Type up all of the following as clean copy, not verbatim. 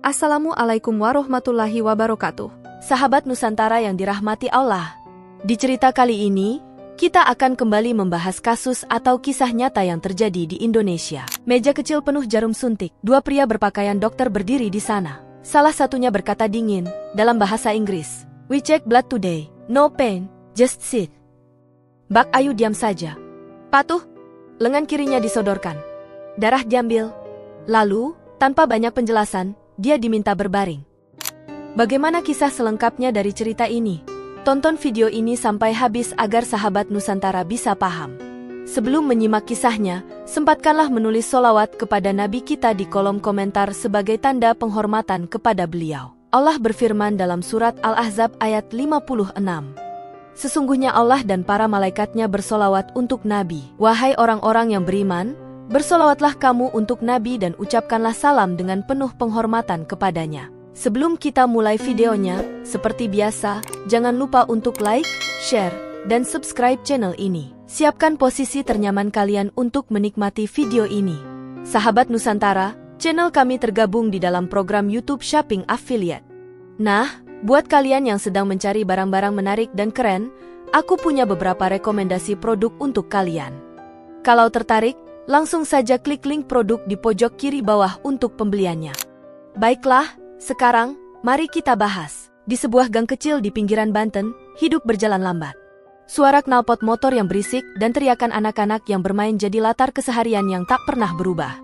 Assalamualaikum warahmatullahi wabarakatuh. Sahabat Nusantara yang dirahmati Allah. Di cerita kali ini, kita akan kembali membahas kasus atau kisah nyata yang terjadi di Indonesia. Meja kecil penuh jarum suntik. Dua pria berpakaian dokter berdiri di sana. Salah satunya berkata dingin, dalam bahasa Inggris. "We check blood today. No pain. Just sit." Mbak Ayu diam saja. "Patuh." Lengan kirinya disodorkan. Darah diambil. Lalu, tanpa banyak penjelasan, dia diminta berbaring. Bagaimana kisah selengkapnya dari cerita ini? Tonton video ini sampai habis agar sahabat Nusantara bisa paham. Sebelum menyimak kisahnya, sempatkanlah menulis sholawat kepada Nabi kita di kolom komentar sebagai tanda penghormatan kepada beliau. Allah berfirman dalam surat Al-Ahzab ayat 56. Sesungguhnya Allah dan para malaikatnya bersolawat untuk Nabi. Wahai orang-orang yang beriman, bersolawatlah kamu untuk Nabi dan ucapkanlah salam dengan penuh penghormatan kepadanya. Sebelum kita mulai videonya, seperti biasa, jangan lupa untuk like, share, dan subscribe channel ini. Siapkan posisi ternyaman kalian untuk menikmati video ini. Sahabat Nusantara, channel kami tergabung di dalam program YouTube Shopping Affiliate. Nah, buat kalian yang sedang mencari barang-barang menarik dan keren, aku punya beberapa rekomendasi produk untuk kalian. Kalau tertarik, langsung saja klik link produk di pojok kiri bawah untuk pembeliannya. Baiklah, sekarang, mari kita bahas. Di sebuah gang kecil di pinggiran Banten, hidup berjalan lambat. Suara knalpot motor yang berisik dan teriakan anak-anak yang bermain jadi latar keseharian yang tak pernah berubah.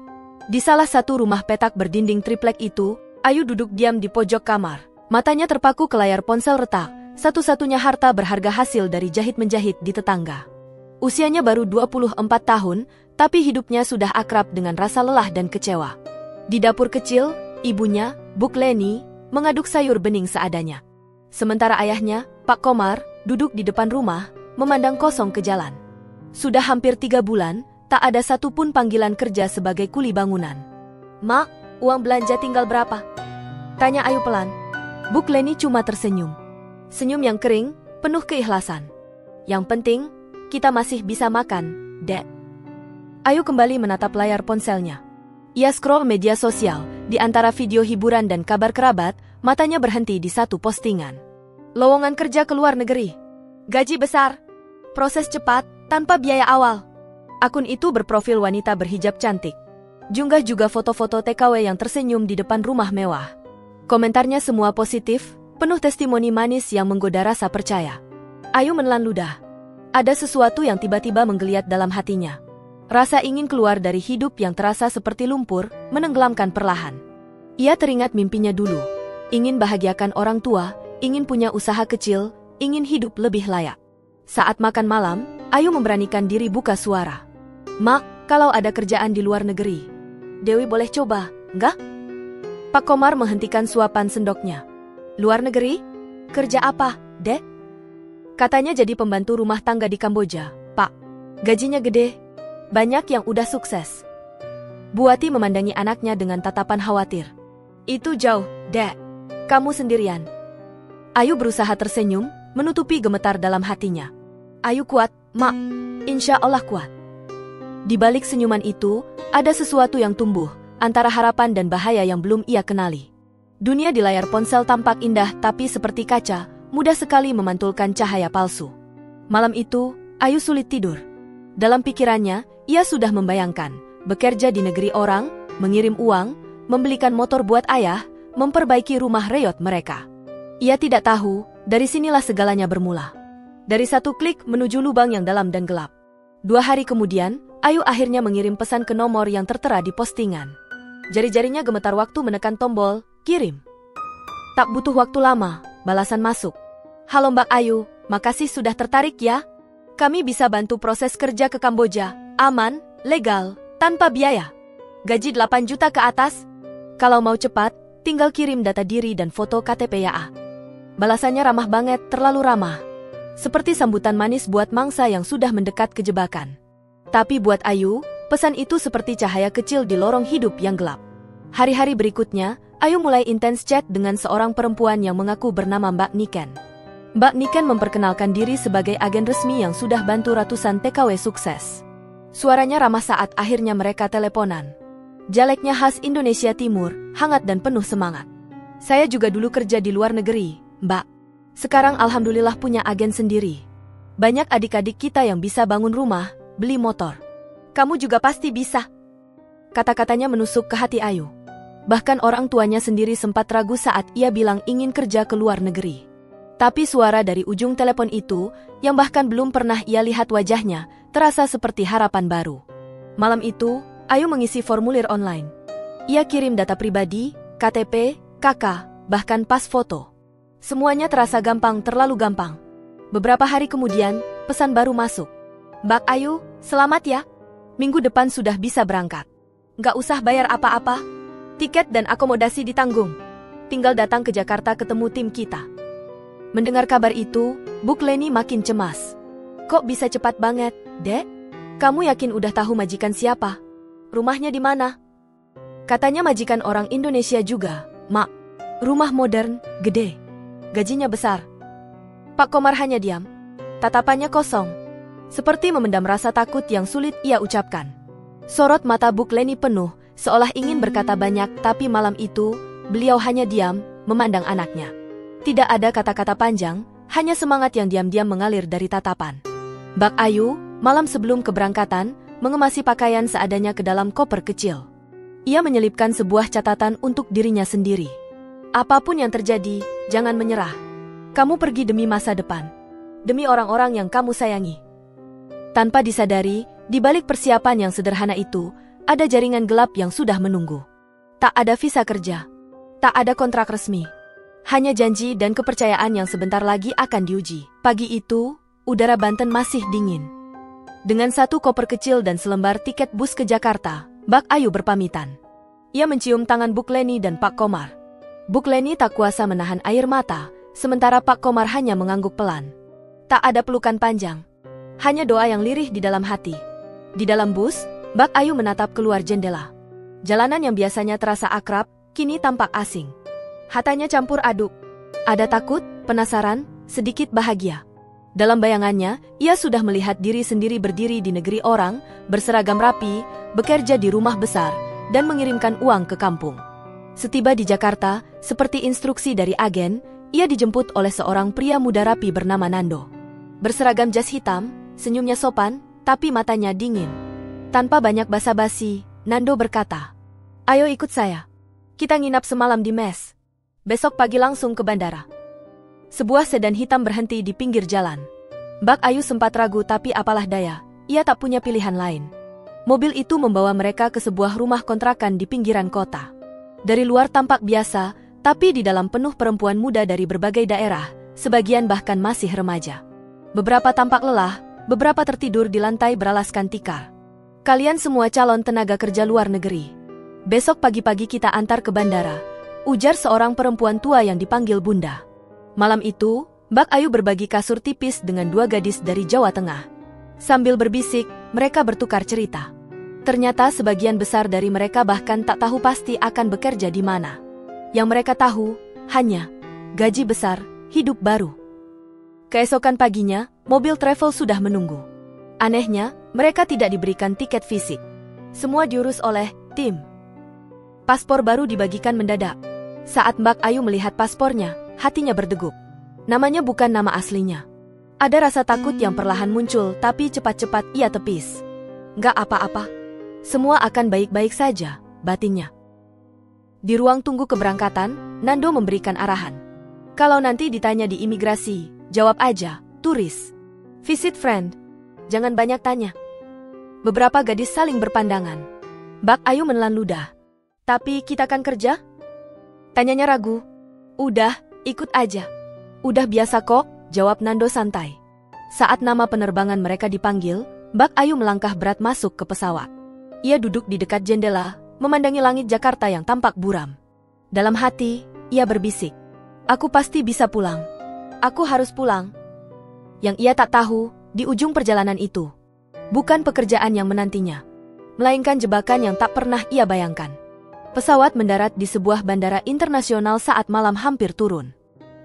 Di salah satu rumah petak berdinding triplek itu, Ayu duduk diam di pojok kamar. Matanya terpaku ke layar ponsel retak, satu-satunya harta berharga hasil dari jahit-menjahit di tetangga. Usianya baru 24 tahun, tapi hidupnya sudah akrab dengan rasa lelah dan kecewa. Di dapur kecil, ibunya, Bu Leni, mengaduk sayur bening seadanya. Sementara ayahnya, Pak Komar, duduk di depan rumah, memandang kosong ke jalan. Sudah hampir 3 bulan, tak ada satupun panggilan kerja sebagai kuli bangunan. "Mak, uang belanja tinggal berapa?" tanya Ayu pelan. Bu Leni cuma tersenyum. Senyum yang kering, penuh keikhlasan. "Yang penting, kita masih bisa makan, Dek." Ayu kembali menatap layar ponselnya. Ia scroll media sosial, di antara video hiburan dan kabar kerabat, matanya berhenti di satu postingan. Lowongan kerja ke luar negeri. Gaji besar. Proses cepat, tanpa biaya awal. Akun itu berprofil wanita berhijab cantik. Junggah juga foto-foto TKW yang tersenyum di depan rumah mewah. Komentarnya semua positif, penuh testimoni manis yang menggoda rasa percaya. Ayu menelan ludah. Ada sesuatu yang tiba-tiba menggeliat dalam hatinya. Rasa ingin keluar dari hidup yang terasa seperti lumpur, menenggelamkan perlahan. Ia teringat mimpinya dulu. Ingin bahagiakan orang tua, ingin punya usaha kecil, ingin hidup lebih layak. Saat makan malam, Ayu memberanikan diri buka suara. "Mak, kalau ada kerjaan di luar negeri, Dewi boleh coba, enggak?" Pak Komar menghentikan suapan sendoknya. "Luar negeri? Kerja apa, Dek?" Katanya jadi pembantu rumah tangga di Kamboja, Pak. Gajinya gede. Banyak yang udah sukses. Buati memandangi anaknya dengan tatapan khawatir. "Itu jauh, Dek. Kamu sendirian." Ayu berusaha tersenyum, menutupi gemetar dalam hatinya. "Ayu kuat, Mak. Insya Allah kuat." Di balik senyuman itu, ada sesuatu yang tumbuh, antara harapan dan bahaya yang belum ia kenali. Dunia di layar ponsel tampak indah tapi seperti kaca, mudah sekali memantulkan cahaya palsu. Malam itu, Ayu sulit tidur. Dalam pikirannya, ia sudah membayangkan, bekerja di negeri orang, mengirim uang, membelikan motor buat ayah, memperbaiki rumah reot mereka. Ia tidak tahu, dari sinilah segalanya bermula. Dari satu klik menuju lubang yang dalam dan gelap. 2 hari kemudian, Ayu akhirnya mengirim pesan ke nomor yang tertera di postingan. Jari-jarinya gemetar waktu menekan tombol, kirim. Tak butuh waktu lama, balasan masuk. "Halo Mbak Ayu, makasih sudah tertarik ya. Kami bisa bantu proses kerja ke Kamboja, aman, legal, tanpa biaya. Gaji 8 juta ke atas. Kalau mau cepat, tinggal kirim data diri dan foto KTP ya." Balasannya ramah banget, terlalu ramah. Seperti sambutan manis buat mangsa yang sudah mendekat ke jebakan. Tapi buat Ayu, pesan itu seperti cahaya kecil di lorong hidup yang gelap. Hari-hari berikutnya, Ayu mulai intens chat dengan seorang perempuan yang mengaku bernama Mbak Niken. Mbak Niken memperkenalkan diri sebagai agen resmi yang sudah bantu ratusan TKW sukses. Suaranya ramah saat akhirnya mereka teleponan. Dialeknya khas Indonesia Timur, hangat dan penuh semangat. Saya juga dulu kerja di luar negeri, Mbak. Sekarang alhamdulillah punya agen sendiri. Banyak adik-adik kita yang bisa bangun rumah, beli motor. Kamu juga pasti bisa. Kata-katanya menusuk ke hati Ayu. Bahkan orang tuanya sendiri sempat ragu saat ia bilang ingin kerja ke luar negeri. Tapi suara dari ujung telepon itu, yang bahkan belum pernah ia lihat wajahnya, terasa seperti harapan baru. Malam itu, Ayu mengisi formulir online. Ia kirim data pribadi, KTP, KK, bahkan pas foto. Semuanya terasa gampang, terlalu gampang. Beberapa hari kemudian, pesan baru masuk. Mbak Ayu, selamat ya. Minggu depan sudah bisa berangkat. Nggak usah bayar apa-apa. Tiket dan akomodasi ditanggung. Tinggal datang ke Jakarta ketemu tim kita. Mendengar kabar itu, Bu Leni makin cemas. Kok bisa cepat banget, Dek? Kamu yakin udah tahu majikan siapa? Rumahnya di mana? Katanya majikan orang Indonesia juga, Mak. Rumah modern, gede. Gajinya besar. Pak Komar hanya diam. Tatapannya kosong. Seperti memendam rasa takut yang sulit ia ucapkan. Sorot mata Bu Leni penuh, seolah ingin berkata banyak, tapi malam itu, beliau hanya diam, memandang anaknya. Tidak ada kata-kata panjang, hanya semangat yang diam-diam mengalir dari tatapan. Mbak Ayu, malam sebelum keberangkatan, mengemasi pakaian seadanya ke dalam koper kecil. Ia menyelipkan sebuah catatan untuk dirinya sendiri. Apapun yang terjadi, jangan menyerah. Kamu pergi demi masa depan. Demi orang-orang yang kamu sayangi. Tanpa disadari, di balik persiapan yang sederhana itu, ada jaringan gelap yang sudah menunggu. Tak ada visa kerja. Tak ada kontrak resmi. Hanya janji dan kepercayaan yang sebentar lagi akan diuji. Pagi itu, udara Banten masih dingin. Dengan satu koper kecil dan selembar tiket bus ke Jakarta, Mbak Ayu berpamitan. Ia mencium tangan Bu Leni dan Pak Komar. Bu Leni tak kuasa menahan air mata, sementara Pak Komar hanya mengangguk pelan. Tak ada pelukan panjang. Hanya doa yang lirih di dalam hati. Di dalam bus, Mbak Ayu menatap keluar jendela. Jalanan yang biasanya terasa akrab, kini tampak asing. Hatanya campur aduk. Ada takut, penasaran, sedikit bahagia. Dalam bayangannya, ia sudah melihat diri sendiri berdiri di negeri orang, berseragam rapi, bekerja di rumah besar, dan mengirimkan uang ke kampung. Setiba di Jakarta, seperti instruksi dari agen, ia dijemput oleh seorang pria muda rapi bernama Nando. Berseragam jas hitam, senyumnya sopan, tapi matanya dingin. Tanpa banyak basa-basi, Nando berkata, "Ayo ikut saya. Kita nginap semalam di mes. Besok pagi langsung ke bandara." Sebuah sedan hitam berhenti di pinggir jalan. Mbak Ayu sempat ragu, tapi apalah daya, ia tak punya pilihan lain. Mobil itu membawa mereka ke sebuah rumah kontrakan di pinggiran kota. Dari luar tampak biasa, tapi di dalam penuh perempuan muda dari berbagai daerah, sebagian bahkan masih remaja. Beberapa tampak lelah, beberapa tertidur di lantai beralaskan tikar. "Kalian semua calon tenaga kerja luar negeri. Besok pagi-pagi kita antar ke bandara," ujar seorang perempuan tua yang dipanggil Bunda. Malam itu, Mbak Ayu berbagi kasur tipis dengan dua gadis dari Jawa Tengah. Sambil berbisik, mereka bertukar cerita. Ternyata sebagian besar dari mereka bahkan tak tahu pasti akan bekerja di mana. Yang mereka tahu, hanya gaji besar, hidup baru. Keesokan paginya, mobil travel sudah menunggu. Anehnya, mereka tidak diberikan tiket fisik. Semua diurus oleh tim. Paspor baru dibagikan mendadak. Saat Mbak Ayu melihat paspornya, hatinya berdegup. Namanya bukan nama aslinya. Ada rasa takut yang perlahan muncul, tapi cepat-cepat ia tepis. "Nggak apa-apa. Semua akan baik-baik saja," batinnya. Di ruang tunggu keberangkatan, Nando memberikan arahan. "Kalau nanti ditanya di imigrasi, jawab aja, turis. Visit friend. Jangan banyak tanya." Beberapa gadis saling berpandangan. Mbak Ayu menelan ludah. "Tapi kita kan kerja?" Tanyanya ragu. "Udah, ikut aja." "Udah biasa kok," jawab Nando santai. Saat nama penerbangan mereka dipanggil, Mbak Ayu melangkah berat masuk ke pesawat. Ia duduk di dekat jendela, memandangi langit Jakarta yang tampak buram. Dalam hati, ia berbisik, "Aku pasti bisa pulang. Aku harus pulang." Yang ia tak tahu, di ujung perjalanan itu, bukan pekerjaan yang menantinya, melainkan jebakan yang tak pernah ia bayangkan. Pesawat mendarat di sebuah bandara internasional saat malam hampir turun.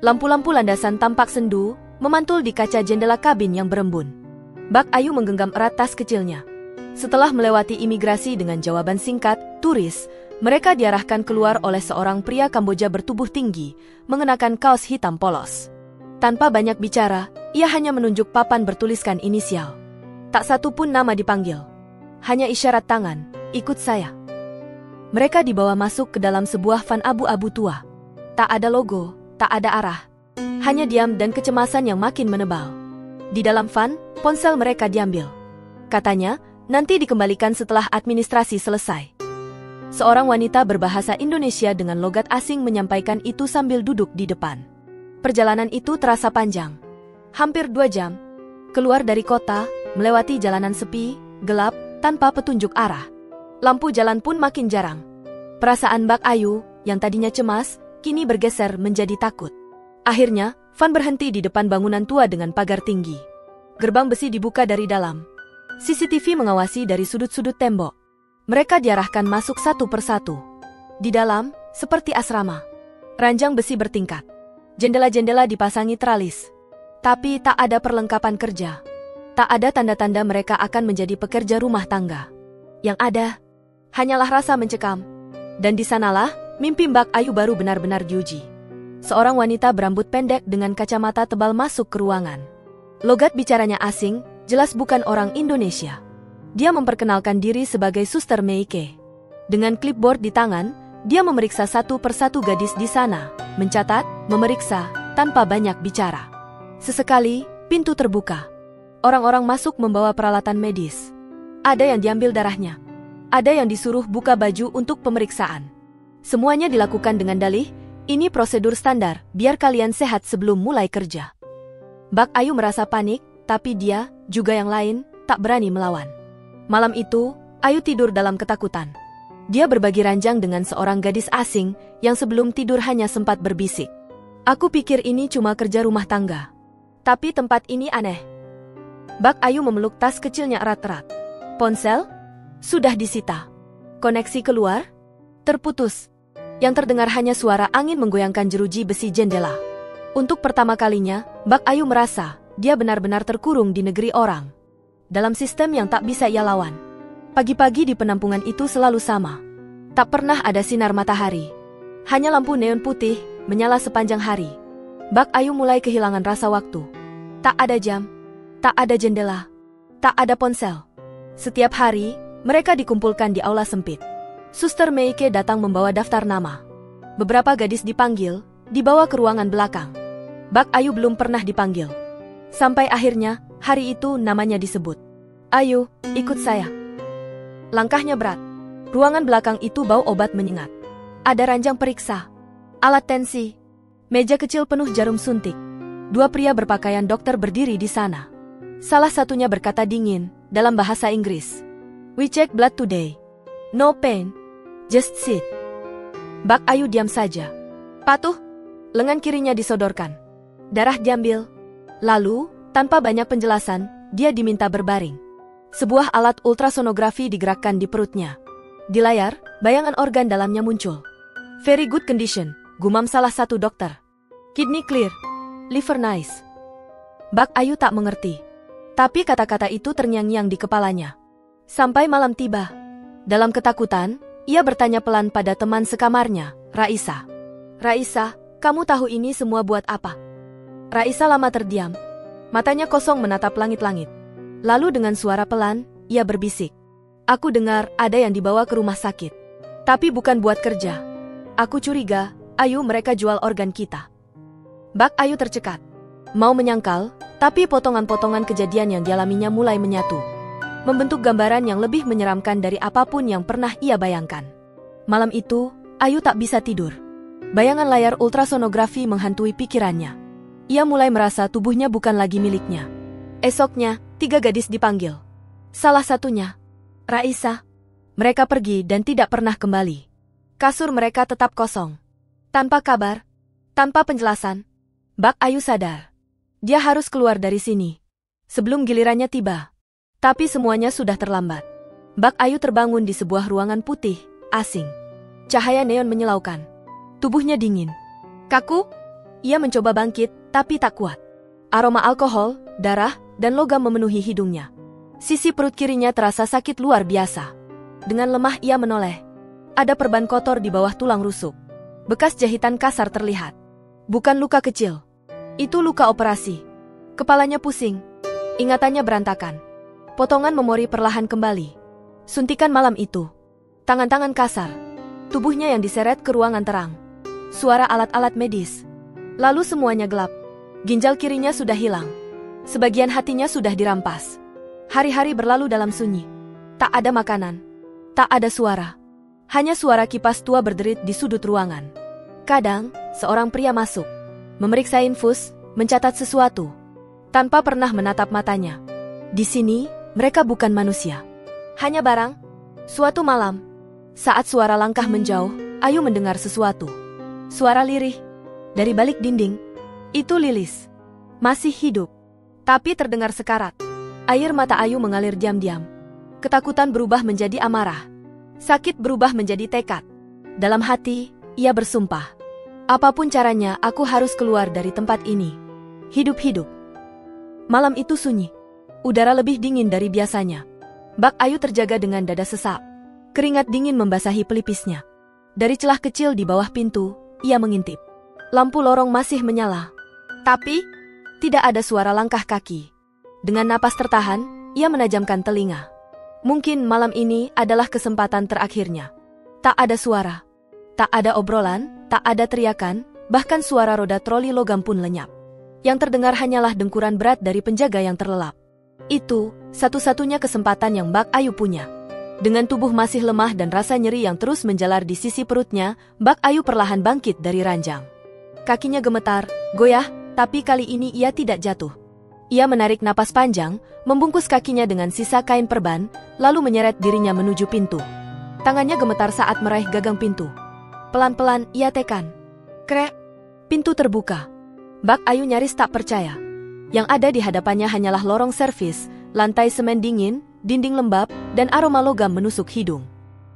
Lampu-lampu landasan tampak sendu, memantul di kaca jendela kabin yang berembun. Mbak Ayu menggenggam erat tas kecilnya. Setelah melewati imigrasi dengan jawaban singkat, turis, mereka diarahkan keluar oleh seorang pria Kamboja bertubuh tinggi, mengenakan kaos hitam polos. Tanpa banyak bicara, ia hanya menunjuk papan bertuliskan inisial. Tak satu pun nama dipanggil. Hanya isyarat tangan, ikut saya. Mereka dibawa masuk ke dalam sebuah van abu-abu tua. Tak ada logo, tak ada arah. Hanya diam dan kecemasan yang makin menebal. Di dalam van, ponsel mereka diambil. Katanya, nanti dikembalikan setelah administrasi selesai. Seorang wanita berbahasa Indonesia dengan logat asing menyampaikan itu sambil duduk di depan. Perjalanan itu terasa panjang. Hampir 2 jam. Keluar dari kota, melewati jalanan sepi, gelap, tanpa petunjuk arah. Lampu jalan pun makin jarang. Perasaan Mbak Ayu, yang tadinya cemas, kini bergeser menjadi takut. Akhirnya, van berhenti di depan bangunan tua dengan pagar tinggi. Gerbang besi dibuka dari dalam. CCTV mengawasi dari sudut-sudut tembok. Mereka diarahkan masuk satu persatu. Di dalam, seperti asrama. Ranjang besi bertingkat. Jendela-jendela dipasangi teralis. Tapi tak ada perlengkapan kerja. Tak ada tanda-tanda mereka akan menjadi pekerja rumah tangga. Yang ada, hanyalah rasa mencekam. Dan di sanalah, mimpi Mbak Ayu baru benar-benar diuji. Seorang wanita berambut pendek dengan kacamata tebal masuk ke ruangan. Logat bicaranya asing, jelas bukan orang Indonesia. Dia memperkenalkan diri sebagai Suster Meike. Dengan clipboard di tangan, dia memeriksa satu persatu gadis di sana, mencatat, memeriksa, tanpa banyak bicara. Sesekali, pintu terbuka. Orang-orang masuk membawa peralatan medis. Ada yang diambil darahnya. Ada yang disuruh buka baju untuk pemeriksaan. Semuanya dilakukan dengan dalih, ini prosedur standar, biar kalian sehat sebelum mulai kerja. Mbak Ayu merasa panik, tapi dia, juga yang lain, tak berani melawan. Malam itu, Ayu tidur dalam ketakutan. Dia berbagi ranjang dengan seorang gadis asing yang sebelum tidur hanya sempat berbisik. Aku pikir ini cuma kerja rumah tangga. Tapi tempat ini aneh. Mbak Ayu memeluk tas kecilnya erat-erat. Ponsel? Sudah disita. Koneksi keluar? Terputus. Yang terdengar hanya suara angin menggoyangkan jeruji besi jendela. Untuk pertama kalinya, Mbak Ayu merasa dia benar-benar terkurung di negeri orang. Dalam sistem yang tak bisa ia lawan. Pagi-pagi di penampungan itu selalu sama. Tak pernah ada sinar matahari. Hanya lampu neon putih, menyala sepanjang hari. Mbak Ayu mulai kehilangan rasa waktu. Tak ada jam, tak ada jendela, tak ada ponsel. Setiap hari, mereka dikumpulkan di aula sempit. Suster Meike datang membawa daftar nama. Beberapa gadis dipanggil, dibawa ke ruangan belakang. Mbak Ayu belum pernah dipanggil. Sampai akhirnya, hari itu namanya disebut. Ayu, ikut saya. Langkahnya berat. Ruangan belakang itu bau obat menyengat. Ada ranjang periksa, alat tensi, meja kecil penuh jarum suntik. 2 pria berpakaian dokter berdiri di sana. Salah satunya berkata dingin, dalam bahasa Inggris. We check blood today. No pain. Just sit. Mbak Ayu diam saja. Patuh. Lengan kirinya disodorkan. Darah diambil. Lalu, tanpa banyak penjelasan, dia diminta berbaring. Sebuah alat ultrasonografi digerakkan di perutnya. Di layar, bayangan organ dalamnya muncul. Very good condition, gumam salah satu dokter. Kidney clear, liver nice. Mbak Ayu tak mengerti. Tapi kata-kata itu terngiang-ngiang di kepalanya. Sampai malam tiba. Dalam ketakutan, ia bertanya pelan pada teman sekamarnya, Raisa. Raisa, kamu tahu ini semua buat apa? Raisa lama terdiam. Matanya kosong menatap langit-langit. Lalu dengan suara pelan, ia berbisik. Aku dengar ada yang dibawa ke rumah sakit. Tapi bukan buat kerja. Aku curiga, Ayu mereka jual organ kita. Mbak Ayu tercekat. Mau menyangkal, tapi potongan-potongan kejadian yang dialaminya mulai menyatu. Membentuk gambaran yang lebih menyeramkan dari apapun yang pernah ia bayangkan. Malam itu, Ayu tak bisa tidur. Bayangan layar ultrasonografi menghantui pikirannya. Ia mulai merasa tubuhnya bukan lagi miliknya. Esoknya, 3 gadis dipanggil. Salah satunya, Raisa. Mereka pergi dan tidak pernah kembali. Kasur mereka tetap kosong. Tanpa kabar, tanpa penjelasan, Mbak Ayu sadar. Dia harus keluar dari sini. Sebelum gilirannya tiba. Tapi semuanya sudah terlambat. Mbak Ayu terbangun di sebuah ruangan putih, asing. Cahaya neon menyilaukan. Tubuhnya dingin. Kaku? Ia mencoba bangkit, tapi tak kuat. Aroma alkohol, darah, dan logam memenuhi hidungnya. Sisi perut kirinya terasa sakit luar biasa. Dengan lemah ia menoleh. Ada perban kotor di bawah tulang rusuk. Bekas jahitan kasar terlihat. Bukan luka kecil. Itu luka operasi. Kepalanya pusing. Ingatannya berantakan. Potongan memori perlahan kembali. Suntikan malam itu. Tangan-tangan kasar. Tubuhnya yang diseret ke ruangan terang. Suara alat-alat medis. Lalu semuanya gelap. Ginjal kirinya sudah hilang. Sebagian hatinya sudah dirampas. Hari-hari berlalu dalam sunyi. Tak ada makanan. Tak ada suara. Hanya suara kipas tua berderit di sudut ruangan. Kadang, seorang pria masuk. Memeriksa infus, mencatat sesuatu. Tanpa pernah menatap matanya. Di sini, mereka bukan manusia. Hanya barang. Suatu malam, saat suara langkah menjauh, Ayu mendengar sesuatu. Suara lirih. Dari balik dinding. Itu Lilis. Masih hidup. Tapi terdengar sekarat. Air mata Ayu mengalir diam-diam. Ketakutan berubah menjadi amarah. Sakit berubah menjadi tekad. Dalam hati, ia bersumpah. Apapun caranya, aku harus keluar dari tempat ini. Hidup-hidup. Malam itu sunyi. Udara lebih dingin dari biasanya. Bak Ayu terjaga dengan dada sesak. Keringat dingin membasahi pelipisnya. Dari celah kecil di bawah pintu, ia mengintip. Lampu lorong masih menyala. Tapi, tidak ada suara langkah kaki. Dengan napas tertahan, ia menajamkan telinga. Mungkin malam ini adalah kesempatan terakhirnya. Tak ada suara. Tak ada obrolan, tak ada teriakan, bahkan suara roda troli logam pun lenyap. Yang terdengar hanyalah dengkuran berat dari penjaga yang terlelap. Itu, satu-satunya kesempatan yang Bak Ayu punya. Dengan tubuh masih lemah dan rasa nyeri yang terus menjalar di sisi perutnya, Bak Ayu perlahan bangkit dari ranjang. Kakinya gemetar, goyah, tapi kali ini ia tidak jatuh. Ia menarik napas panjang, membungkus kakinya dengan sisa kain perban, lalu menyeret dirinya menuju pintu. Tangannya gemetar saat meraih gagang pintu. Pelan-pelan ia tekan. Krek! Pintu terbuka. Bak Ayu nyaris tak percaya. Yang ada di hadapannya hanyalah lorong servis, lantai semen dingin, dinding lembab, dan aroma logam menusuk hidung.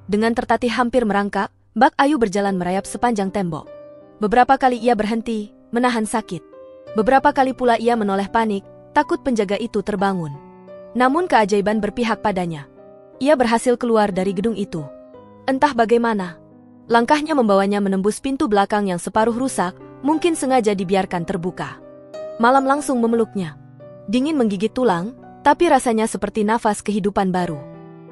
Dengan tertatih hampir merangkak, Bak Ayu berjalan merayap sepanjang tembok. Beberapa kali ia berhenti, menahan sakit. Beberapa kali pula ia menoleh panik, takut penjaga itu terbangun. Namun keajaiban berpihak padanya. Ia berhasil keluar dari gedung itu. Entah bagaimana. Langkahnya membawanya menembus pintu belakang yang separuh rusak, mungkin sengaja dibiarkan terbuka. Malam langsung memeluknya. Dingin menggigit tulang, tapi rasanya seperti nafas kehidupan baru.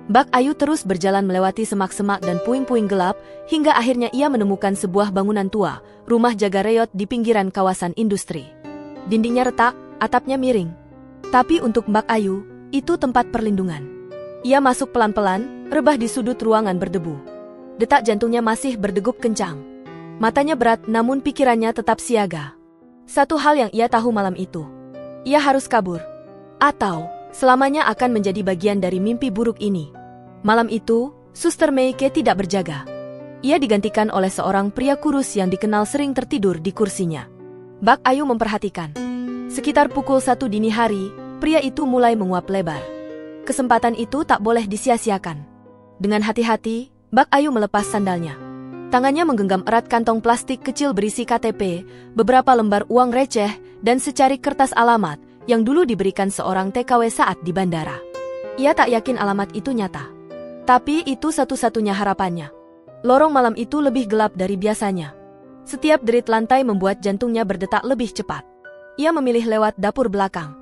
Bak Ayu terus berjalan melewati semak-semak dan puing-puing gelap, hingga akhirnya ia menemukan sebuah bangunan tua, rumah jaga reot di pinggiran kawasan industri. Dindingnya retak, atapnya miring. Tapi untuk Bak Ayu, itu tempat perlindungan. Ia masuk pelan-pelan, rebah di sudut ruangan berdebu. Detak jantungnya masih berdegup kencang. Matanya berat namun pikirannya tetap siaga. Satu hal yang ia tahu malam itu. Ia harus kabur. Atau, selamanya akan menjadi bagian dari mimpi buruk ini. Malam itu, Suster Meike tidak berjaga. Ia digantikan oleh seorang pria kurus yang dikenal sering tertidur di kursinya. Bak Ayu memperhatikan. Sekitar pukul 1 dini hari, pria itu mulai menguap lebar. Kesempatan itu tak boleh disia-siakan. Dengan hati-hati, Bak Ayu melepas sandalnya. Tangannya menggenggam erat kantong plastik kecil berisi KTP, beberapa lembar uang receh, dan secarik kertas alamat yang dulu diberikan seorang TKW saat di bandara. Ia tak yakin alamat itu nyata. Tapi itu satu-satunya harapannya. Lorong malam itu lebih gelap dari biasanya. Setiap derit lantai membuat jantungnya berdetak lebih cepat. Ia memilih lewat dapur belakang.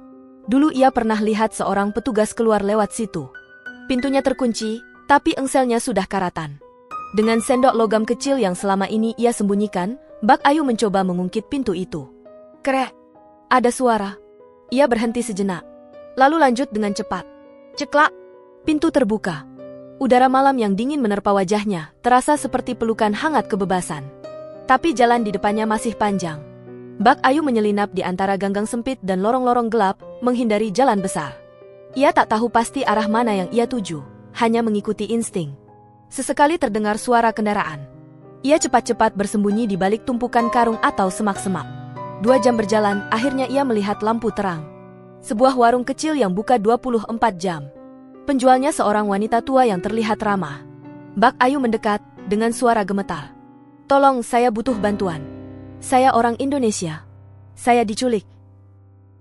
Dulu ia pernah lihat seorang petugas keluar lewat situ. Pintunya terkunci, tapi engselnya sudah karatan. Dengan sendok logam kecil yang selama ini ia sembunyikan, Bak Ayu mencoba mengungkit pintu itu. Krek! Ada suara. Ia berhenti sejenak. Lalu lanjut dengan cepat. Ceklak! Pintu terbuka. Udara malam yang dingin menerpa wajahnya, terasa seperti pelukan hangat kebebasan. Tapi jalan di depannya masih panjang. Bak Ayu menyelinap di antara ganggang sempit dan lorong-lorong gelap, menghindari jalan besar. Ia tak tahu pasti arah mana yang ia tuju, hanya mengikuti insting. Sesekali terdengar suara kendaraan. Ia cepat-cepat bersembunyi di balik tumpukan karung atau semak-semak. 2 jam berjalan, akhirnya ia melihat lampu terang. Sebuah warung kecil yang buka 24 jam. Penjualnya seorang wanita tua yang terlihat ramah. Bak Ayu mendekat, dengan suara gemetar. Tolong, saya butuh bantuan. Saya orang Indonesia. Saya diculik.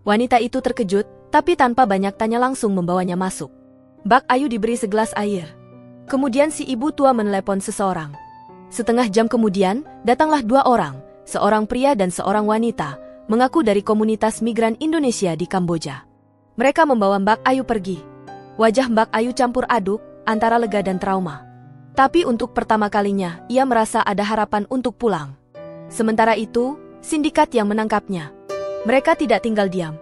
Wanita itu terkejut, tapi tanpa banyak tanya langsung membawanya masuk. Bak Ayu diberi segelas air. Kemudian si ibu tua menelepon seseorang. Setengah jam kemudian, datanglah 2 orang, seorang pria dan seorang wanita, mengaku dari komunitas migran Indonesia di Kamboja. Mereka membawa Mbak Ayu pergi. Wajah Mbak Ayu campur aduk, antara lega dan trauma. Tapi untuk pertama kalinya, ia merasa ada harapan untuk pulang. Sementara itu, sindikat yang menangkapnya. Mereka tidak tinggal diam.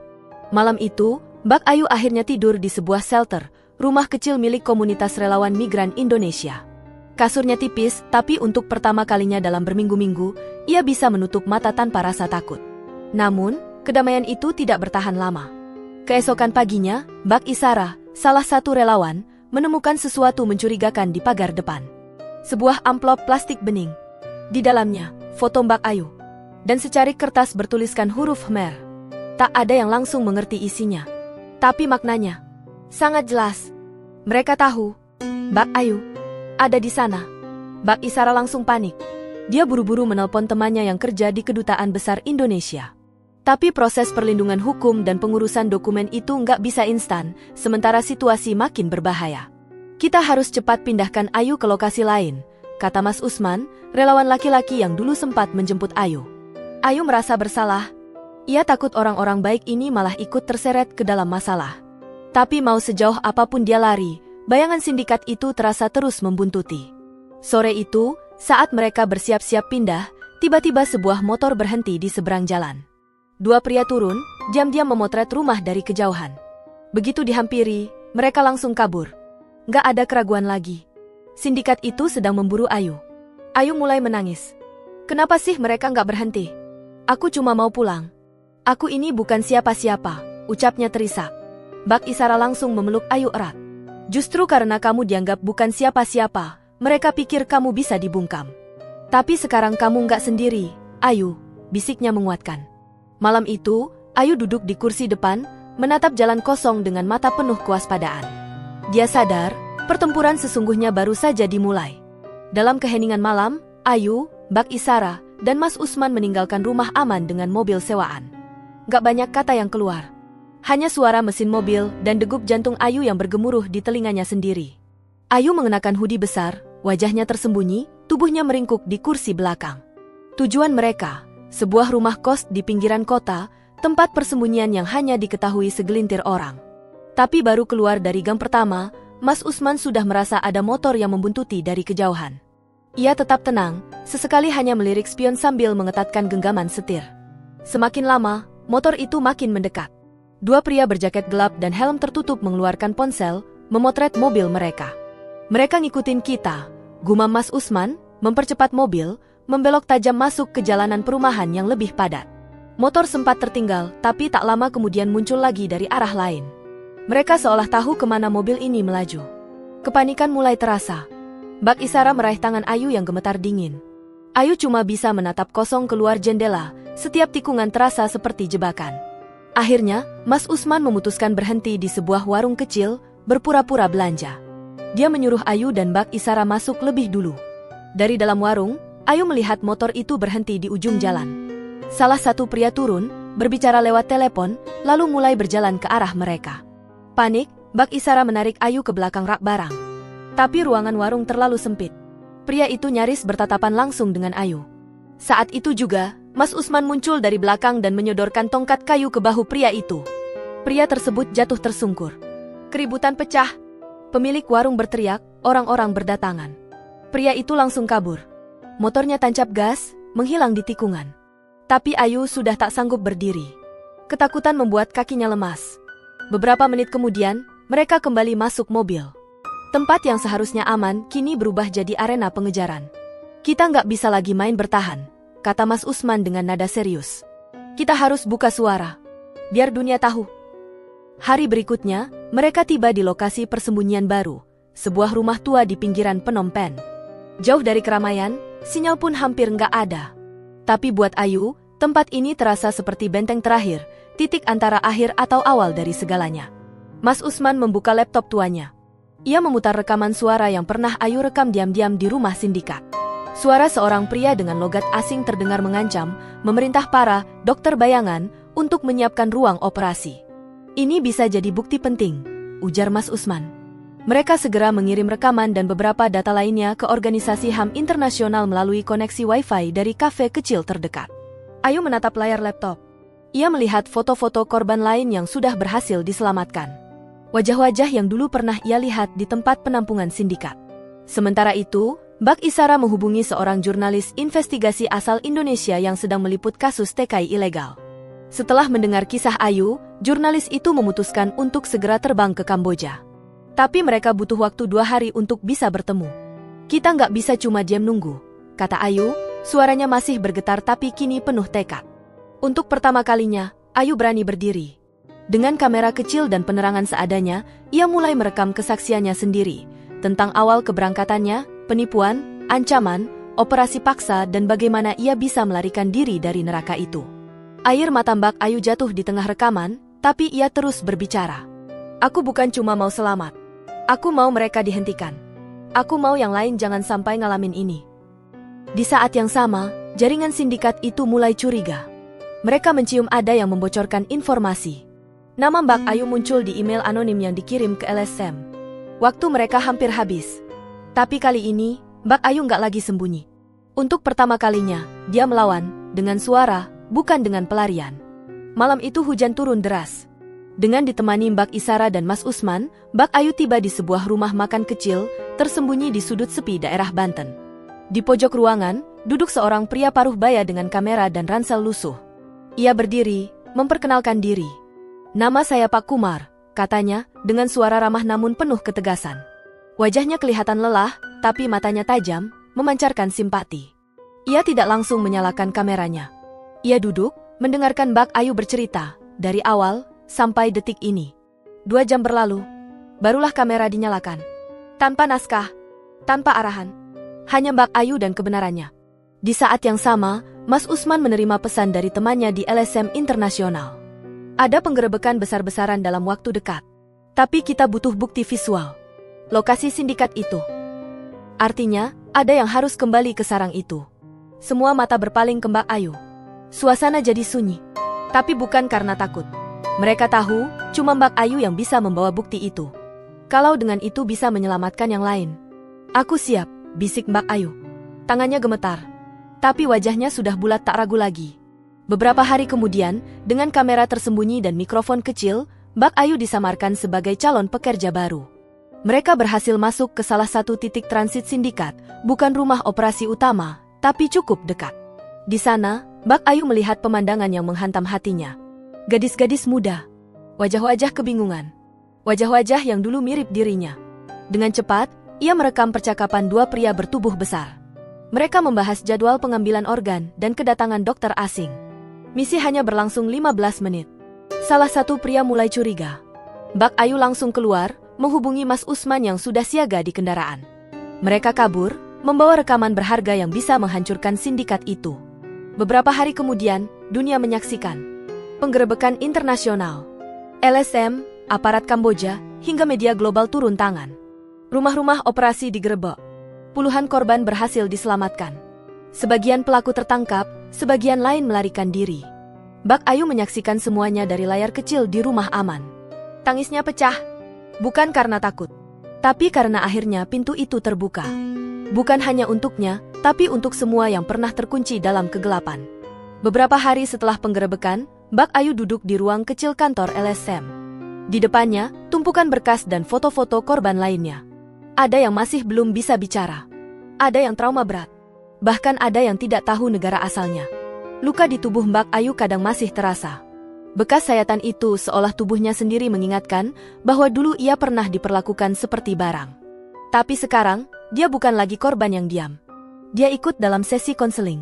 Malam itu, Mbak Ayu akhirnya tidur di sebuah shelter, rumah kecil milik komunitas relawan migran Indonesia. Kasurnya tipis, tapi untuk pertama kalinya dalam berminggu-minggu, ia bisa menutup mata tanpa rasa takut. Namun, kedamaian itu tidak bertahan lama. Keesokan paginya, Mbak Isara, salah satu relawan, menemukan sesuatu mencurigakan di pagar depan. Sebuah amplop plastik bening. Di dalamnya, foto Mbak Ayu. Dan secarik kertas bertuliskan huruf Khmer. Tak ada yang langsung mengerti isinya. Tapi maknanya sangat jelas. Mereka tahu Mbak Ayu ada di sana. Mbak Isara langsung panik. Dia buru-buru menelpon temannya yang kerja di Kedutaan Besar Indonesia. Tapi proses perlindungan hukum dan pengurusan dokumen itu nggak bisa instan, sementara situasi makin berbahaya. Kita harus cepat pindahkan Ayu ke lokasi lain, kata Mas Usman, relawan laki-laki yang dulu sempat menjemput Ayu. Ayu merasa bersalah. Ia takut orang-orang baik ini malah ikut terseret ke dalam masalah. Tapi mau sejauh apapun dia lari, bayangan sindikat itu terasa terus membuntuti. Sore itu, saat mereka bersiap-siap pindah, tiba-tiba sebuah motor berhenti di seberang jalan. 2 pria turun, diam-diam memotret rumah dari kejauhan. Begitu dihampiri, mereka langsung kabur. Nggak ada keraguan lagi. Sindikat itu sedang memburu Ayu. Ayu mulai menangis. Kenapa sih mereka nggak berhenti? Aku cuma mau pulang. Aku ini bukan siapa-siapa, ucapnya terisak. Mbak Isara langsung memeluk Ayu erat. Justru karena kamu dianggap bukan siapa-siapa, mereka pikir kamu bisa dibungkam. Tapi sekarang kamu nggak sendiri, Ayu, bisiknya menguatkan. Malam itu, Ayu duduk di kursi depan, menatap jalan kosong dengan mata penuh kewaspadaan. Dia sadar, pertempuran sesungguhnya baru saja dimulai. Dalam keheningan malam, Ayu, Mbak Isara, dan Mas Usman meninggalkan rumah aman dengan mobil sewaan. Gak banyak kata yang keluar. Hanya suara mesin mobil dan degup jantung Ayu yang bergemuruh di telinganya sendiri. Ayu mengenakan hoodie besar, wajahnya tersembunyi, tubuhnya meringkuk di kursi belakang. Tujuan mereka, sebuah rumah kos di pinggiran kota, tempat persembunyian yang hanya diketahui segelintir orang. Tapi baru keluar dari gang pertama, Mas Usman sudah merasa ada motor yang membuntuti dari kejauhan. Ia tetap tenang, sesekali hanya melirik spion sambil mengetatkan genggaman setir. Semakin lama, motor itu makin mendekat. 2 pria berjaket gelap dan helm tertutup mengeluarkan ponsel, memotret mobil mereka. Mereka ngikutin kita, gumam Mas Usman, mempercepat mobil, membelok tajam masuk ke jalanan perumahan yang lebih padat. Motor sempat tertinggal, tapi tak lama kemudian muncul lagi dari arah lain. Mereka seolah tahu kemana mobil ini melaju. Kepanikan mulai terasa. Mbak Isara meraih tangan Ayu yang gemetar dingin. Ayu cuma bisa menatap kosong keluar jendela, setiap tikungan terasa seperti jebakan. Akhirnya, Mas Usman memutuskan berhenti di sebuah warung kecil, berpura-pura belanja. Dia menyuruh Ayu dan Mbak Isara masuk lebih dulu. Dari dalam warung, Ayu melihat motor itu berhenti di ujung jalan. Salah satu pria turun, berbicara lewat telepon, lalu mulai berjalan ke arah mereka. Panik, Mbak Isara menarik Ayu ke belakang rak barang. Tapi ruangan warung terlalu sempit. Pria itu nyaris bertatapan langsung dengan Ayu. Saat itu juga, Mas Usman muncul dari belakang dan menyodorkan tongkat kayu ke bahu pria itu. Pria tersebut jatuh tersungkur. Keributan pecah. Pemilik warung berteriak, orang-orang berdatangan. Pria itu langsung kabur. Motornya tancap gas, menghilang di tikungan. Tapi Ayu sudah tak sanggup berdiri. Ketakutan membuat kakinya lemas. Beberapa menit kemudian, mereka kembali masuk mobil. Tempat yang seharusnya aman, kini berubah jadi arena pengejaran. Kita nggak bisa lagi main bertahan, kata Mas Usman dengan nada serius. Kita harus buka suara, biar dunia tahu. Hari berikutnya, mereka tiba di lokasi persembunyian baru, sebuah rumah tua di pinggiran Phnom Penh. Jauh dari keramaian, sinyal pun hampir nggak ada. Tapi buat Ayu, tempat ini terasa seperti benteng terakhir, titik antara akhir atau awal dari segalanya. Mas Usman membuka laptop tuanya. Ia memutar rekaman suara yang pernah Ayu rekam diam-diam di rumah sindikat. Suara seorang pria dengan logat asing terdengar mengancam, memerintah para dokter bayangan untuk menyiapkan ruang operasi. Ini bisa jadi bukti penting, ujar Mas Usman. Mereka segera mengirim rekaman dan beberapa data lainnya ke organisasi HAM internasional melalui koneksi Wi-Fi dari kafe kecil terdekat. Ayu menatap layar laptop. Ia melihat foto-foto korban lain yang sudah berhasil diselamatkan. Wajah-wajah yang dulu pernah ia lihat di tempat penampungan sindikat. Sementara itu, Mbak Isara menghubungi seorang jurnalis investigasi asal Indonesia yang sedang meliput kasus TKI ilegal. Setelah mendengar kisah Ayu, jurnalis itu memutuskan untuk segera terbang ke Kamboja. Tapi mereka butuh waktu 2 hari untuk bisa bertemu. Kita nggak bisa cuma diam nunggu, kata Ayu, suaranya masih bergetar tapi kini penuh tekad. Untuk pertama kalinya, Ayu berani berdiri. Dengan kamera kecil dan penerangan seadanya, ia mulai merekam kesaksiannya sendiri, tentang awal keberangkatannya, penipuan, ancaman, operasi paksa dan bagaimana ia bisa melarikan diri dari neraka itu. Air mata Mbak Ayu jatuh di tengah rekaman, tapi ia terus berbicara. Aku bukan cuma mau selamat. Aku mau mereka dihentikan. Aku mau yang lain jangan sampai ngalamin ini. Di saat yang sama, jaringan sindikat itu mulai curiga. Mereka mencium ada yang membocorkan informasi. Nama Mbak Ayu muncul di email anonim yang dikirim ke LSM. Waktu mereka hampir habis. Tapi kali ini, Mbak Ayu nggak lagi sembunyi. Untuk pertama kalinya, dia melawan, dengan suara, bukan dengan pelarian. Malam itu hujan turun deras. Dengan ditemani Mbak Isara dan Mas Usman, Mbak Ayu tiba di sebuah rumah makan kecil, tersembunyi di sudut sepi daerah Banten. Di pojok ruangan, duduk seorang pria paruh baya dengan kamera dan ransel lusuh. Ia berdiri, memperkenalkan diri. Nama saya Pak Kumar, katanya, dengan suara ramah namun penuh ketegasan. Wajahnya kelihatan lelah, tapi matanya tajam, memancarkan simpati. Ia tidak langsung menyalakan kameranya. Ia duduk, mendengarkan Mbak Ayu bercerita, dari awal, sampai detik ini. 2 jam berlalu, barulah kamera dinyalakan. Tanpa naskah, tanpa arahan. Hanya Mbak Ayu dan kebenarannya. Di saat yang sama, Mas Usman menerima pesan dari temannya di LSM Internasional. Ada penggerebekan besar-besaran dalam waktu dekat. Tapi kita butuh bukti visual. Lokasi sindikat itu. Artinya, ada yang harus kembali ke sarang itu. Semua mata berpaling ke Mbak Ayu. Suasana jadi sunyi. Tapi bukan karena takut. Mereka tahu, cuma Mbak Ayu yang bisa membawa bukti itu. Kalau dengan itu bisa menyelamatkan yang lain. Aku siap, bisik Mbak Ayu. Tangannya gemetar. Tapi wajahnya sudah bulat tak ragu lagi. Beberapa hari kemudian, dengan kamera tersembunyi dan mikrofon kecil, Mbak Ayu disamarkan sebagai calon pekerja baru. Mereka berhasil masuk ke salah satu titik transit sindikat, bukan rumah operasi utama, tapi cukup dekat. Di sana, Mbak Ayu melihat pemandangan yang menghantam hatinya. Gadis-gadis muda, wajah-wajah kebingungan, wajah-wajah yang dulu mirip dirinya. Dengan cepat, ia merekam percakapan 2 pria bertubuh besar. Mereka membahas jadwal pengambilan organ dan kedatangan dokter asing. Misi hanya berlangsung 15 menit. Salah satu pria mulai curiga. Mbak Ayu langsung keluar, menghubungi Mas Usman yang sudah siaga di kendaraan. Mereka kabur, membawa rekaman berharga yang bisa menghancurkan sindikat itu. Beberapa hari kemudian, dunia menyaksikan penggerebekan internasional. LSM, aparat Kamboja, hingga media global turun tangan. Rumah-rumah operasi digerebek. Puluhan korban berhasil diselamatkan. Sebagian pelaku tertangkap, sebagian lain melarikan diri. Mbak Ayu menyaksikan semuanya dari layar kecil di rumah aman. Tangisnya pecah. Bukan karena takut, tapi karena akhirnya pintu itu terbuka. Bukan hanya untuknya, tapi untuk semua yang pernah terkunci dalam kegelapan. Beberapa hari setelah penggerebekan, Mbak Ayu duduk di ruang kecil kantor LSM. Di depannya, tumpukan berkas dan foto-foto korban lainnya. Ada yang masih belum bisa bicara. Ada yang trauma berat. Bahkan ada yang tidak tahu negara asalnya. Luka di tubuh Mbak Ayu kadang masih terasa. Bekas sayatan itu seolah tubuhnya sendiri mengingatkan bahwa dulu ia pernah diperlakukan seperti barang. Tapi sekarang, dia bukan lagi korban yang diam. Dia ikut dalam sesi konseling.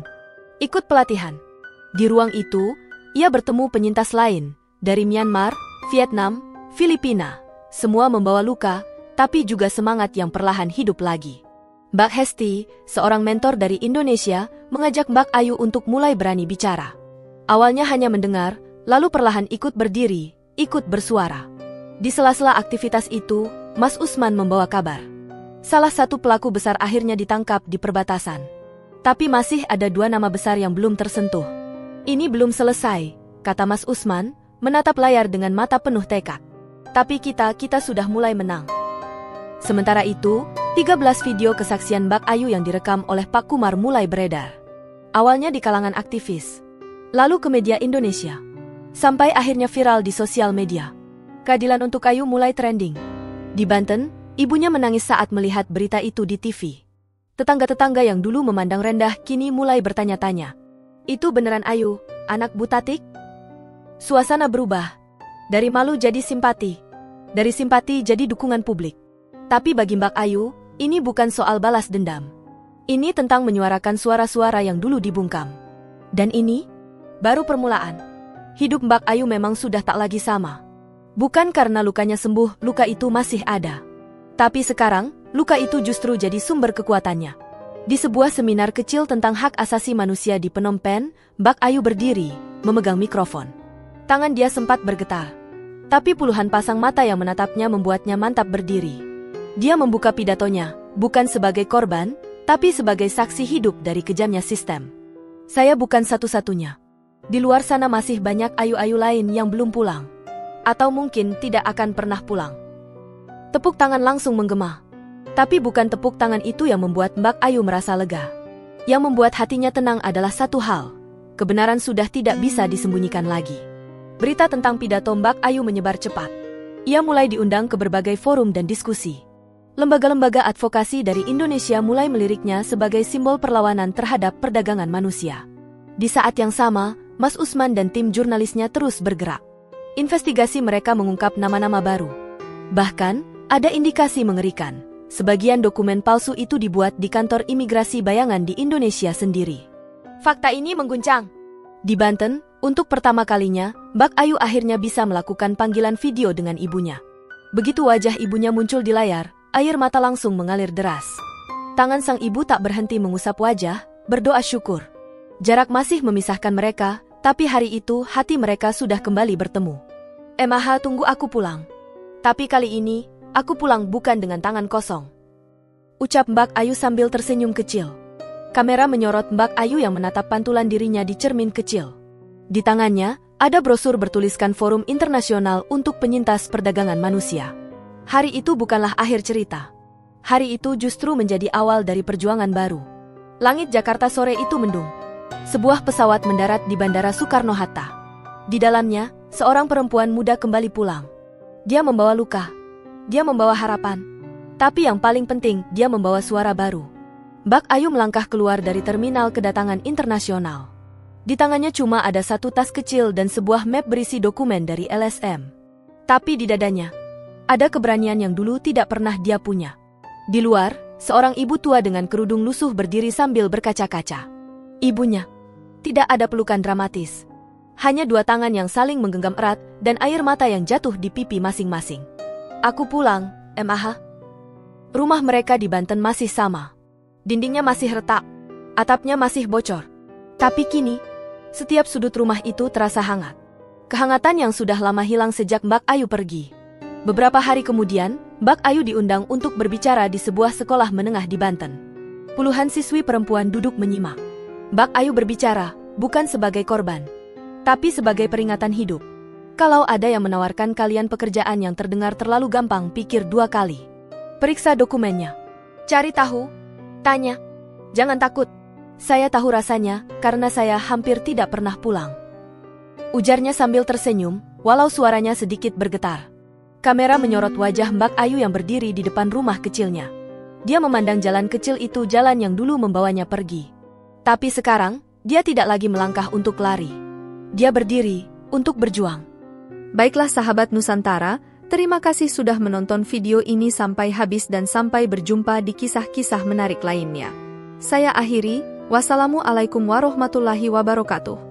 Ikut pelatihan. Di ruang itu, ia bertemu penyintas lain, dari Myanmar, Vietnam, Filipina. Semua membawa luka, tapi juga semangat yang perlahan hidup lagi. Mbak Hesti, seorang mentor dari Indonesia, mengajak Mbak Ayu untuk mulai berani bicara. Awalnya hanya mendengar, lalu perlahan ikut berdiri, ikut bersuara. Di sela-sela aktivitas itu, Mas Usman membawa kabar. Salah satu pelaku besar akhirnya ditangkap di perbatasan. Tapi masih ada 2 nama besar yang belum tersentuh. Ini belum selesai, kata Mas Usman, menatap layar dengan mata penuh tekad. Tapi kita sudah mulai menang. Sementara itu, 13 video kesaksian Mbak Ayu yang direkam oleh Pak Kumar mulai beredar. Awalnya di kalangan aktivis, lalu ke media Indonesia, sampai akhirnya viral di sosial media. Keadilan untuk Ayu mulai trending. Di Banten, ibunya menangis saat melihat berita itu di TV. Tetangga-tetangga yang dulu memandang rendah kini mulai bertanya-tanya. Itu beneran Ayu, anak Bu Tatik? Suasana berubah. Dari malu jadi simpati. Dari simpati jadi dukungan publik. Tapi bagi Mbak Ayu, ini bukan soal balas dendam. Ini tentang menyuarakan suara-suara yang dulu dibungkam. Dan ini baru permulaan. Hidup Mbak Ayu memang sudah tak lagi sama. Bukan karena lukanya sembuh, luka itu masih ada. Tapi sekarang, luka itu justru jadi sumber kekuatannya. Di sebuah seminar kecil tentang hak asasi manusia di Phnom Penh, Mbak Ayu berdiri, memegang mikrofon. Tangan dia sempat bergetar. Tapi puluhan pasang mata yang menatapnya membuatnya mantap berdiri. Dia membuka pidatonya, bukan sebagai korban, tapi sebagai saksi hidup dari kejamnya sistem. Saya bukan satu-satunya. Di luar sana masih banyak Ayu-Ayu lain yang belum pulang. Atau mungkin tidak akan pernah pulang. Tepuk tangan langsung menggema. Tapi bukan tepuk tangan itu yang membuat Mbak Ayu merasa lega. Yang membuat hatinya tenang adalah satu hal. Kebenaran sudah tidak bisa disembunyikan lagi. Berita tentang pidato Mbak Ayu menyebar cepat. Ia mulai diundang ke berbagai forum dan diskusi. Lembaga-lembaga advokasi dari Indonesia mulai meliriknya sebagai simbol perlawanan terhadap perdagangan manusia. Di saat yang sama, Mas Usman dan tim jurnalisnya terus bergerak. Investigasi mereka mengungkap nama-nama baru. Bahkan, ada indikasi mengerikan. Sebagian dokumen palsu itu dibuat di kantor imigrasi bayangan di Indonesia sendiri. Fakta ini mengguncang. Di Banten, untuk pertama kalinya, Mbak Ayu akhirnya bisa melakukan panggilan video dengan ibunya. Begitu wajah ibunya muncul di layar, air mata langsung mengalir deras. Tangan sang ibu tak berhenti mengusap wajah, berdoa syukur. Jarak masih memisahkan mereka, tapi hari itu hati mereka sudah kembali bertemu. Emaha, tunggu aku pulang. Tapi kali ini, aku pulang bukan dengan tangan kosong. Ucap Mbak Ayu sambil tersenyum kecil. Kamera menyorot Mbak Ayu yang menatap pantulan dirinya di cermin kecil. Di tangannya, ada brosur bertuliskan Forum Internasional untuk Penyintas Perdagangan Manusia. Hari itu bukanlah akhir cerita. Hari itu justru menjadi awal dari perjuangan baru. Langit Jakarta sore itu mendung. Sebuah pesawat mendarat di Bandara Soekarno-Hatta. Di dalamnya, seorang perempuan muda kembali pulang. Dia membawa luka. Dia membawa harapan. Tapi yang paling penting, dia membawa suara baru. Mbak Ayu melangkah keluar dari terminal kedatangan internasional. Di tangannya cuma ada satu tas kecil dan sebuah map berisi dokumen dari LSM. Tapi di dadanya, ada keberanian yang dulu tidak pernah dia punya. Di luar, seorang ibu tua dengan kerudung lusuh berdiri sambil berkaca-kaca. Ibunya. Tidak ada pelukan dramatis. Hanya dua tangan yang saling menggenggam erat dan air mata yang jatuh di pipi masing-masing. Aku pulang, Emaha. Rumah mereka di Banten masih sama. Dindingnya masih retak. Atapnya masih bocor. Tapi kini, setiap sudut rumah itu terasa hangat. Kehangatan yang sudah lama hilang sejak Mbak Ayu pergi. Beberapa hari kemudian, Mbak Ayu diundang untuk berbicara di sebuah sekolah menengah di Banten. Puluhan siswi perempuan duduk menyimak. Mbak Ayu berbicara, bukan sebagai korban, tapi sebagai peringatan hidup. Kalau ada yang menawarkan kalian pekerjaan yang terdengar terlalu gampang, pikir dua kali. Periksa dokumennya. Cari tahu. Tanya. Jangan takut. Saya tahu rasanya, karena saya hampir tidak pernah pulang. Ujarnya sambil tersenyum, walau suaranya sedikit bergetar. Kamera menyorot wajah Mbak Ayu yang berdiri di depan rumah kecilnya. Dia memandang jalan kecil itu, jalan yang dulu membawanya pergi. Tapi sekarang, dia tidak lagi melangkah untuk lari. Dia berdiri untuk berjuang. Baiklah sahabat Nusantara, terima kasih sudah menonton video ini sampai habis dan sampai berjumpa di kisah-kisah menarik lainnya. Saya akhiri, wassalamualaikum warahmatullahi wabarakatuh.